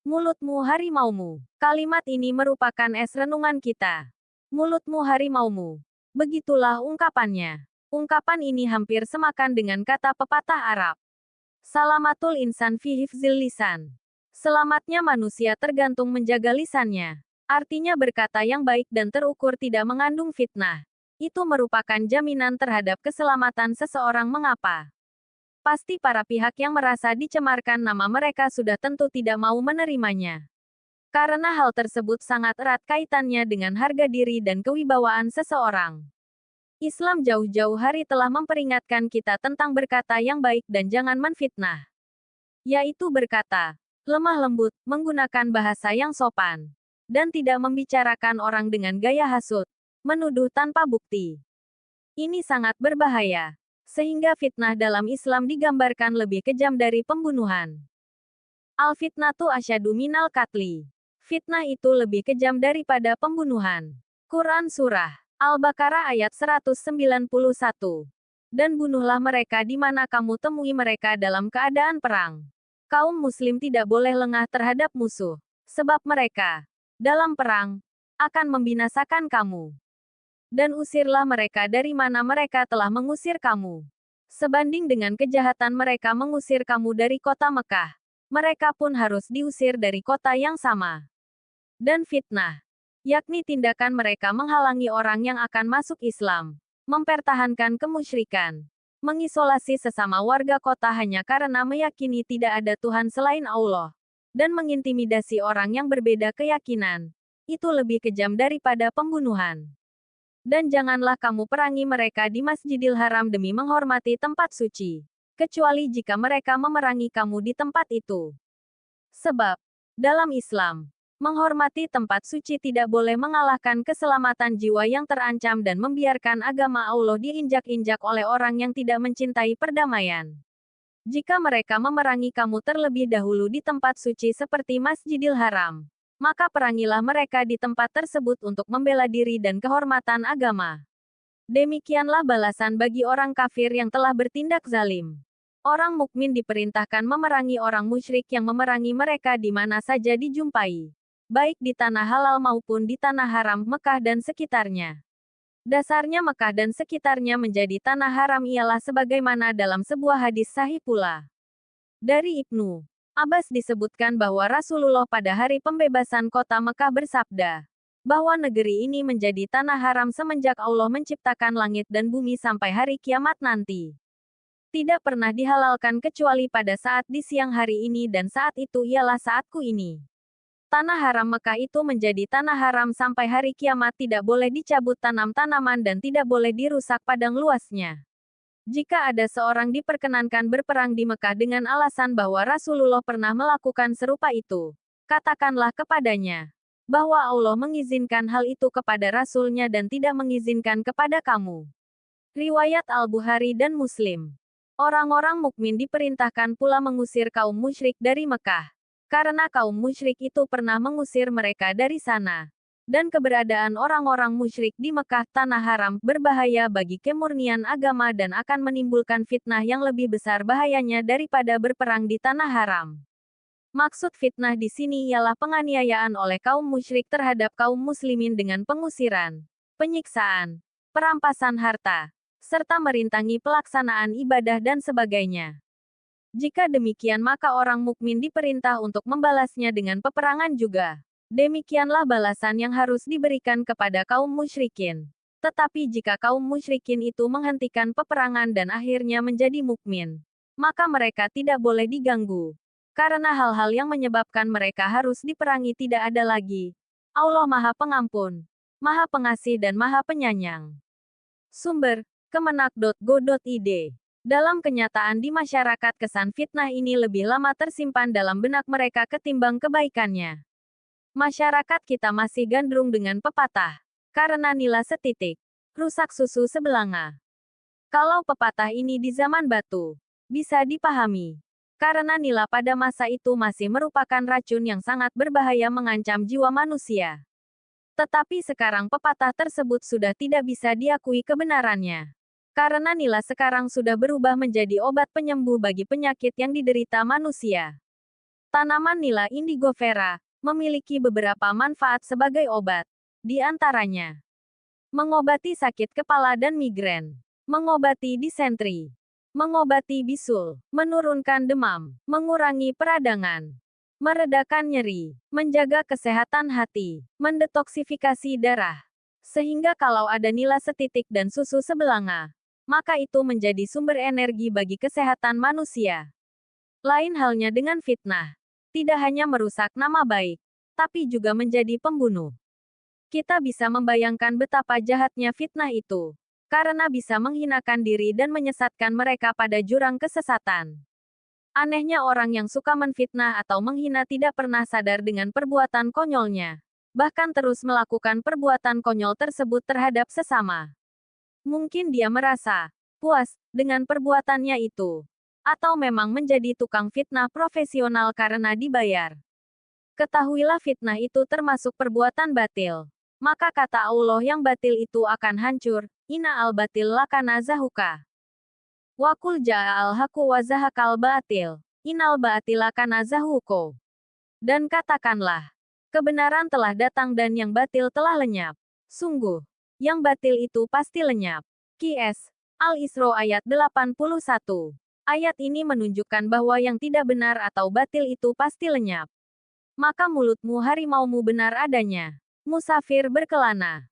Mulutmu harimaumu. Kalimat ini merupakan es renungan kita. Mulutmu harimaumu. Begitulah ungkapannya. Ungkapan ini hampir semakan dengan kata pepatah Arab. Salamatul insan fi hifzil lisan. Selamatnya manusia tergantung menjaga lisannya. Artinya berkata yang baik dan terukur tidak mengandung fitnah. Itu merupakan jaminan terhadap keselamatan seseorang. Mengapa? Pasti para pihak yang merasa dicemarkan nama mereka sudah tentu tidak mau menerimanya. Karena hal tersebut sangat erat kaitannya dengan harga diri dan kewibawaan seseorang. Islam jauh-jauh hari telah memperingatkan kita tentang berkata yang baik dan jangan menfitnah. Yaitu berkata, lemah lembut, menggunakan bahasa yang sopan, dan tidak membicarakan orang dengan gaya hasut, menuduh tanpa bukti. Ini sangat berbahaya. Sehingga fitnah dalam Islam digambarkan lebih kejam dari pembunuhan. Al-fitnatu asyadu minal katli. Fitnah itu lebih kejam daripada pembunuhan. Quran Surah Al-Baqarah ayat 191. Dan bunuhlah mereka di mana kamu temui mereka dalam keadaan perang. Kaum muslim tidak boleh lengah terhadap musuh. Sebab mereka, dalam perang, akan membinasakan kamu. Dan usirlah mereka dari mana mereka telah mengusir kamu. Sebanding dengan kejahatan mereka mengusir kamu dari kota Mekah, mereka pun harus diusir dari kota yang sama. Dan fitnah, yakni tindakan mereka menghalangi orang yang akan masuk Islam, mempertahankan kemusyrikan, mengisolasi sesama warga kota hanya karena meyakini tidak ada Tuhan selain Allah, dan mengintimidasi orang yang berbeda keyakinan. Itu lebih kejam daripada pembunuhan. Dan janganlah kamu perangi mereka di Masjidil Haram demi menghormati tempat suci, kecuali jika mereka memerangi kamu di tempat itu. Sebab, dalam Islam, menghormati tempat suci tidak boleh mengalahkan keselamatan jiwa yang terancam dan membiarkan agama Allah diinjak-injak oleh orang yang tidak mencintai perdamaian. Jika mereka memerangi kamu terlebih dahulu di tempat suci seperti Masjidil Haram, maka perangilah mereka di tempat tersebut untuk membela diri dan kehormatan agama. Demikianlah balasan bagi orang kafir yang telah bertindak zalim. Orang mukmin diperintahkan memerangi orang musyrik yang memerangi mereka di mana saja dijumpai, baik di tanah halal maupun di tanah haram Mekah dan sekitarnya. Dasarnya Mekah dan sekitarnya menjadi tanah haram ialah sebagaimana dalam sebuah hadis sahih pula. Dari Ibnu Abbas disebutkan bahwa Rasulullah pada hari pembebasan kota Mekah bersabda, bahwa negeri ini menjadi tanah haram semenjak Allah menciptakan langit dan bumi sampai hari kiamat nanti. Tidak pernah dihalalkan kecuali pada saat di siang hari ini dan saat itu ialah saatku ini. Tanah haram Mekah itu menjadi tanah haram sampai hari kiamat, tidak boleh dicabut tanam-tanaman dan tidak boleh dirusak padang luasnya. Jika ada seorang diperkenankan berperang di Mekah dengan alasan bahwa Rasulullah pernah melakukan serupa itu, katakanlah kepadanya, bahwa Allah mengizinkan hal itu kepada Rasul-Nya dan tidak mengizinkan kepada kamu. Riwayat Al-Bukhari dan Muslim. Orang-orang mukmin diperintahkan pula mengusir kaum musyrik dari Mekah, karena kaum musyrik itu pernah mengusir mereka dari sana. Dan keberadaan orang-orang musyrik di Mekah, tanah haram, berbahaya bagi kemurnian agama dan akan menimbulkan fitnah yang lebih besar bahayanya daripada berperang di tanah haram. Maksud fitnah di sini ialah penganiayaan oleh kaum musyrik terhadap kaum muslimin dengan pengusiran, penyiksaan, perampasan harta, serta merintangi pelaksanaan ibadah dan sebagainya. Jika demikian maka orang mukmin diperintah untuk membalasnya dengan peperangan juga. Demikianlah balasan yang harus diberikan kepada kaum musyrikin. Tetapi jika kaum musyrikin itu menghentikan peperangan dan akhirnya menjadi mukmin, maka mereka tidak boleh diganggu. Karena hal-hal yang menyebabkan mereka harus diperangi tidak ada lagi. Allah Maha Pengampun, Maha Pengasih dan Maha Penyayang. Sumber, kemenak.go.id. Dalam kenyataan di masyarakat kesan fitnah ini lebih lama tersimpan dalam benak mereka ketimbang kebaikannya. Masyarakat kita masih gandrung dengan pepatah, karena nila setitik, rusak susu sebelanga. Kalau pepatah ini di zaman batu, bisa dipahami. Karena nila pada masa itu masih merupakan racun yang sangat berbahaya mengancam jiwa manusia. Tetapi sekarang pepatah tersebut sudah tidak bisa diakui kebenarannya. Karena nila sekarang sudah berubah menjadi obat penyembuh bagi penyakit yang diderita manusia. Tanaman nila indigofera memiliki beberapa manfaat sebagai obat. Di antaranya, mengobati sakit kepala dan migrain, mengobati disentri, mengobati bisul, menurunkan demam, mengurangi peradangan, meredakan nyeri, menjaga kesehatan hati, mendetoksifikasi darah. Sehingga kalau ada nila setitik dan susu sebelanga, maka itu menjadi sumber energi bagi kesehatan manusia. Lain halnya dengan fitnah. Tidak hanya merusak nama baik, tapi juga menjadi pembunuh. Kita bisa membayangkan betapa jahatnya fitnah itu, karena bisa menghinakan diri dan menyesatkan mereka pada jurang kesesatan. Anehnya orang yang suka menfitnah atau menghina tidak pernah sadar dengan perbuatan konyolnya. Bahkan terus melakukan perbuatan konyol tersebut terhadap sesama. Mungkin dia merasa puas dengan perbuatannya itu. Atau memang menjadi tukang fitnah profesional karena dibayar. Ketahuilah fitnah itu termasuk perbuatan batil. Maka kata Allah yang batil itu akan hancur. Ina al-batil lakana zahuka. Wakul ja'al haku wa zahakal batil. Inal batila kana zahuko. Dan katakanlah, kebenaran telah datang dan yang batil telah lenyap. Sungguh, yang batil itu pasti lenyap. Qs. Al-Isra ayat 81. Ayat ini menunjukkan bahwa yang tidak benar atau batil itu pasti lenyap. Maka mulutmu harimaumu benar adanya. Musafir berkelana.